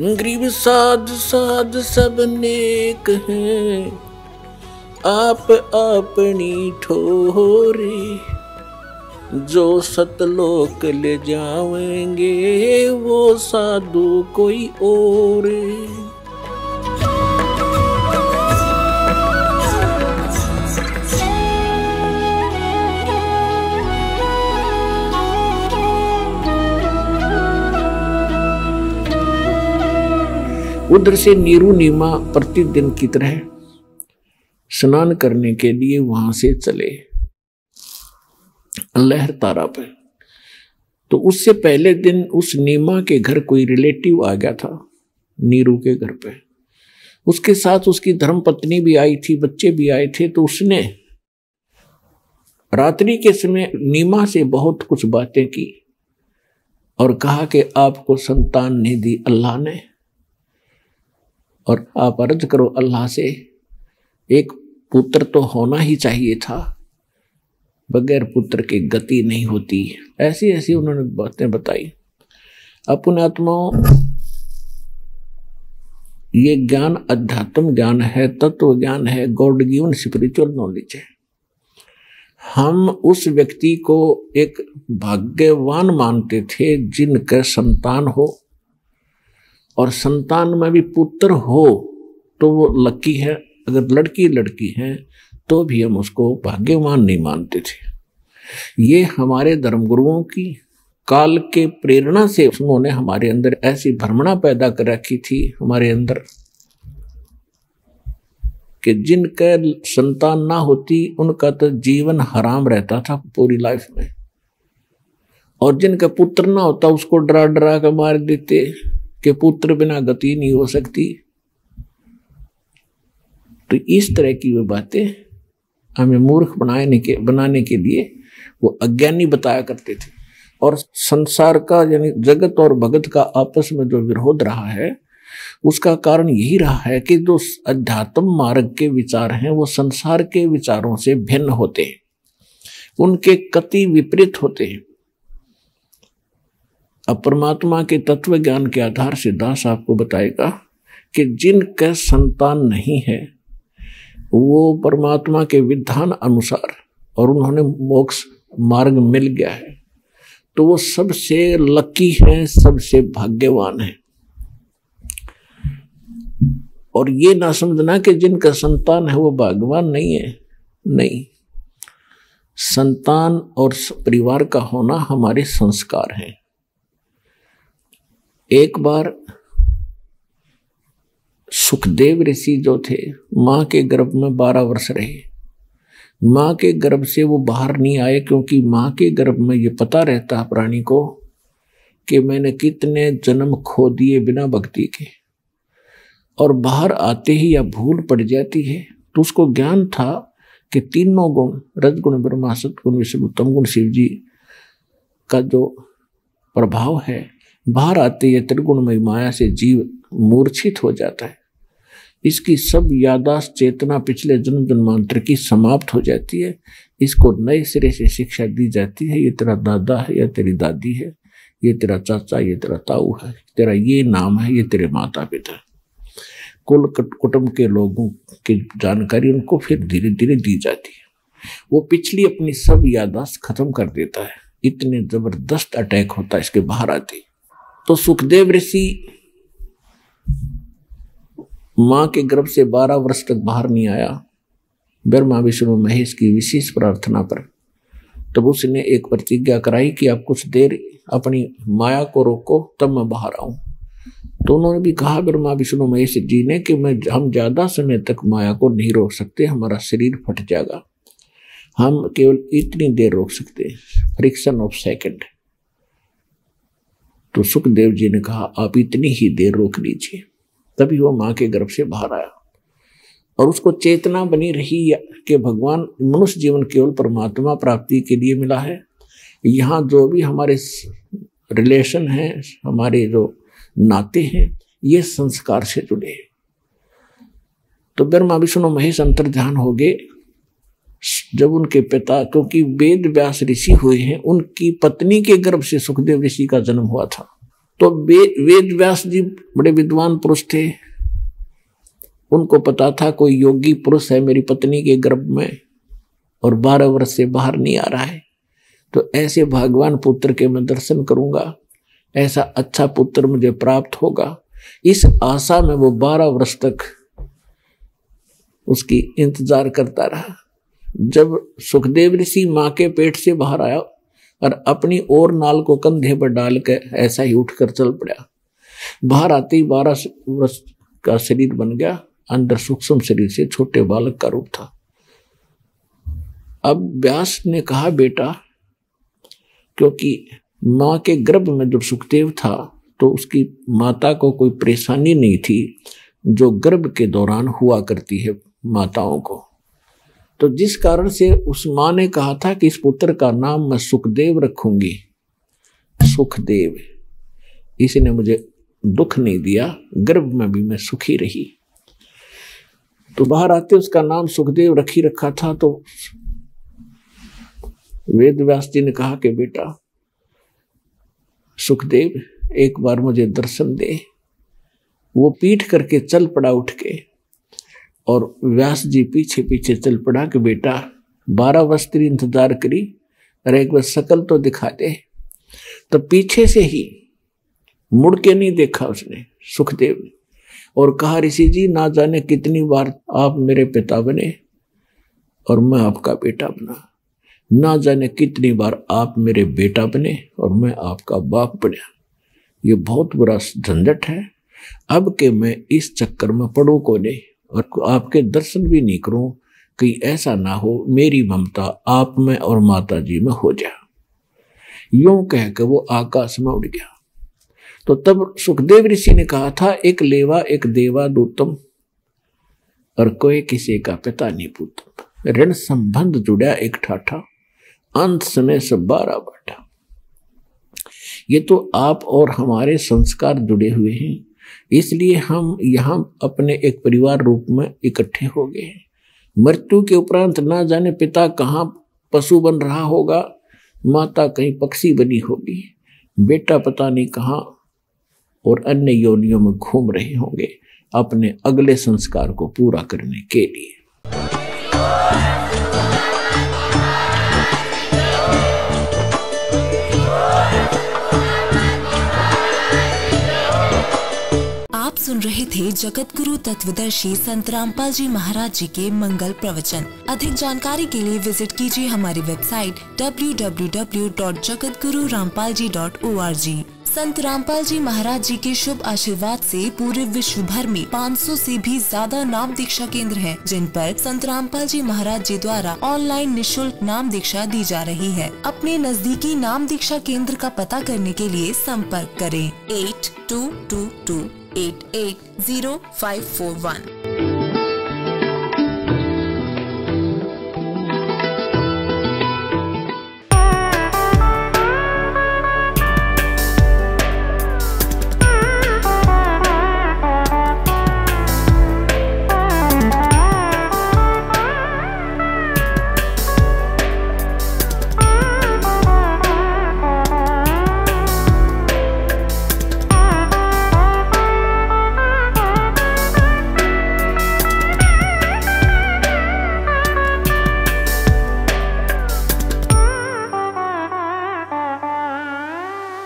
Grieve साध साध सब नेक हैं, आप अपनी ठोरे। जो सतलोक ले जाएंगे वो साधु कोई और। उधर से नीरू नीमा प्रतिदिन की तरह स्नान करने के लिए वहां से चले लहर तारा पे। तो उससे पहले दिन उस नीमा के घर कोई रिलेटिव आ गया था, नीरू के घर पे। उसके साथ उसकी धर्मपत्नी भी आई थी, बच्चे भी आए थे। तो उसने रात्रि के समय नीमा से बहुत कुछ बातें की और कहा कि आपको संतान नहीं दी अल्लाह ने, और आप अर्ज करो अल्लाह से, एक पुत्र तो होना ही चाहिए था, बगैर पुत्र के गति नहीं होती। ऐसी ऐसी उन्होंने बातें बताई। अपने आत्माओं, ये ज्ञान अध्यात्म ज्ञान है, तत्व ज्ञान है, गॉड गिवन स्पिरिचुअल नॉलेज है। हम उस व्यक्ति को एक भाग्यवान मानते थे जिनका संतान हो, और संतान में भी पुत्र हो तो वो लकी है। अगर लड़की है तो भी हम उसको भाग्यवान नहीं मानते थे। ये हमारे धर्मगुरुओं की काल के प्रेरणा से उन्होंने हमारे अंदर ऐसी भ्रमणा पैदा कर रखी थी हमारे अंदर, कि जिनका संतान ना होती उनका तो जीवन हराम रहता था पूरी लाइफ में, और जिनका पुत्र ना होता उसको डरा डरा कर मार देते कि पुत्र बिना गति नहीं हो सकती। तो इस तरह की वो बातें हमें मूर्ख बनाने के लिए वो अज्ञानी बताया करते थे। और संसार का यानी जगत और भगत का आपस में जो विरोध रहा है, उसका कारण यही रहा है कि जो अध्यात्म मार्ग के विचार हैं वो संसार के विचारों से भिन्न होते हैं, उनके कति विपरीत होते हैं। अब परमात्मा के तत्व ज्ञान के आधार से दास आपको बताएगा कि जिनका संतान नहीं है वो परमात्मा के विधान अनुसार और उन्होंने मोक्ष मार्ग मिल गया है, तो वो सबसे लकी है, सबसे भाग्यवान है। और ये ना समझना कि जिनका संतान है वो भाग्यवान नहीं है। नहीं, संतान और परिवार का होना हमारे संस्कार हैं। एक बार सुखदेव ऋषि जो थे, मां के गर्भ में 12 वर्ष रहे। मां के गर्भ से वो बाहर नहीं आए, क्योंकि मां के गर्भ में ये पता रहता है प्राणी को कि मैंने कितने जन्म खो दिए बिना भक्ति के। और बाहर आते ही या भूल पड़ जाती है, तो उसको ज्ञान था कि तीनों गुण, रजगुण ब्रह्मा, सतगुण विष्णु, तमगुण शिव जी का जो प्रभाव है, बाहर आते ही त्रिगुणमय माया से जीव मूर्छित हो जाता है। इसकी सब यादाश्त चेतना पिछले जन्म जन्मांतर की समाप्त हो जाती है। इसको नए सिरे से शिक्षा दी जाती है, ये तेरा दादा है या तेरी दादी है, ये तेरा चाचा, ये तेरा ताऊ है, तेरा ये नाम है, ये तेरे माता पिता। कुल कुटुंब के लोगों की जानकारी उनको फिर धीरे धीरे दी जाती है। वो पिछली अपनी सब यादाश्त खत्म कर देता है। इतने जबरदस्त अटैक होता है इसके बाहर आते। तो सुखदेव ऋषि मां के गर्भ से 12 वर्ष तक बाहर नहीं आया, ब्रह्मा विष्णु महेश की विशेष प्रार्थना पर। तब उसने एक प्रतिज्ञा कराई कि आप कुछ देर अपनी माया को रोको, तब मैं बाहर आऊं। तो उन्होंने भी कहा ब्रह्मा विष्णु महेश जी ने कि हम ज्यादा समय तक माया को नहीं रोक सकते, हमारा शरीर फट जाएगा, हम केवल इतनी देर रोक सकते हैं, फ्रिक्शन ऑफ सेकंड। तो सुखदेव जी ने कहा आप इतनी ही देर रोक लीजिए। तभी वो मां के गर्भ से बाहर आया और उसको चेतना बनी रही कि भगवान मनुष्य जीवन केवल परमात्मा प्राप्ति के लिए मिला है। यहाँ जो भी हमारे रिलेशन हैं, हमारे जो नाते हैं, ये संस्कार से जुड़े हैं। तो ब्रह्मा विष्णु महेश अंतर्ध्यान हो गए। जब उनके पिता, क्योंकि वेद व्यास ऋषि हुए हैं, उनकी पत्नी के गर्भ से सुखदेव ऋषि का जन्म हुआ था। तो वेद व्यास जी बड़े विद्वान पुरुष थे, उनको पता था कोई योगी पुरुष है मेरी पत्नी के गर्भ में और 12 वर्ष से बाहर नहीं आ रहा है, तो ऐसे भगवान पुत्र के मैं दर्शन करूंगा, ऐसा अच्छा पुत्र मुझे प्राप्त होगा। इस आशा में वो 12 वर्ष तक उसकी इंतजार करता रहा। जब सुखदेव ऋषि माँ के पेट से बाहर आया और अपनी और नाल को कंधे पर डाल के ऐसा ही उठकर चल पड़ा, बाहर आते ही 12 वर्ष का शरीर बन गया, अंदर सूक्ष्म शरीर से छोटे बालक का रूप था। अब व्यास ने कहा बेटा, क्योंकि माँ के गर्भ में जब सुखदेव था तो उसकी माता को कोई परेशानी नहीं थी जो गर्भ के दौरान हुआ करती है माताओं को, तो जिस कारण से उस माँ ने कहा था कि इस पुत्र का नाम मैं सुखदेव रखूंगी। सुखदेव, इसने मुझे दुख नहीं दिया, गर्भ में भी मैं सुखी रही। तो बाहर आते उसका नाम सुखदेव रखा था। तो वेद व्यास जी ने कहा कि बेटा सुखदेव, एक बार मुझे दर्शन दे। वो पीठ करके चल पड़ा उठ के, और व्यास जी पीछे पीछे चल पड़ा कि बेटा 12 वर्ष तेरी इंतजार करी, अरे एक बार शकल तो दिखा दे। तो पीछे से ही मुड़ के नहीं देखा उसने, सुखदेव ने, और कहा ऋषि जी ना जाने कितनी बार आप मेरे पिता बने और मैं आपका बेटा बना, ना जाने कितनी बार आप मेरे बेटा बने और मैं आपका बाप बना। ये बहुत बुरा झंझट है। अब के मैं इस चक्कर में पड़ू को नहीं और आपके दर्शन भी नहीं करूं, कहीं ऐसा ना हो मेरी ममता आप में और माता जी में हो जाए। यूं कह के वो आकाश में उड़ गया। तो तब सुखदेव ऋषि ने कहा था, एक लेवा एक देवा दूतम और कोई किसी का पिता नहीं पूतम। ऋण संबंध जुड़ा एक ठाठा, अंत समय सब 12 बाटा। ये तो आप और हमारे संस्कार जुड़े हुए हैं, इसलिए हम यहाँ अपने एक परिवार रूप में इकट्ठे हो गए हैं। मृत्यु के उपरांत ना जाने पिता कहाँ पशु बन रहा होगा, माता कहीं पक्षी बनी होगी, बेटा पता नहीं कहाँ और अन्य योनियों में घूम रहे होंगे अपने अगले संस्कार को पूरा करने के लिए। आप सुन रहे थे जगत गुरु तत्वदर्शी संत रामपाल जी महाराज जी के मंगल प्रवचन। अधिक जानकारी के लिए विजिट कीजिए हमारी वेबसाइट www.jagatgururampalji.org। संत रामपाल जी महाराज जी के शुभ आशीर्वाद से पूरे विश्व भर में 500 से भी ज्यादा नाम दीक्षा केंद्र हैं, जिन पर संत रामपाल जी महाराज जी द्वारा ऑनलाइन निशुल्क नाम दीक्षा दी जा रही है। अपने नजदीकी नाम दीक्षा केंद्र का पता करने के लिए संपर्क करें 8222880541।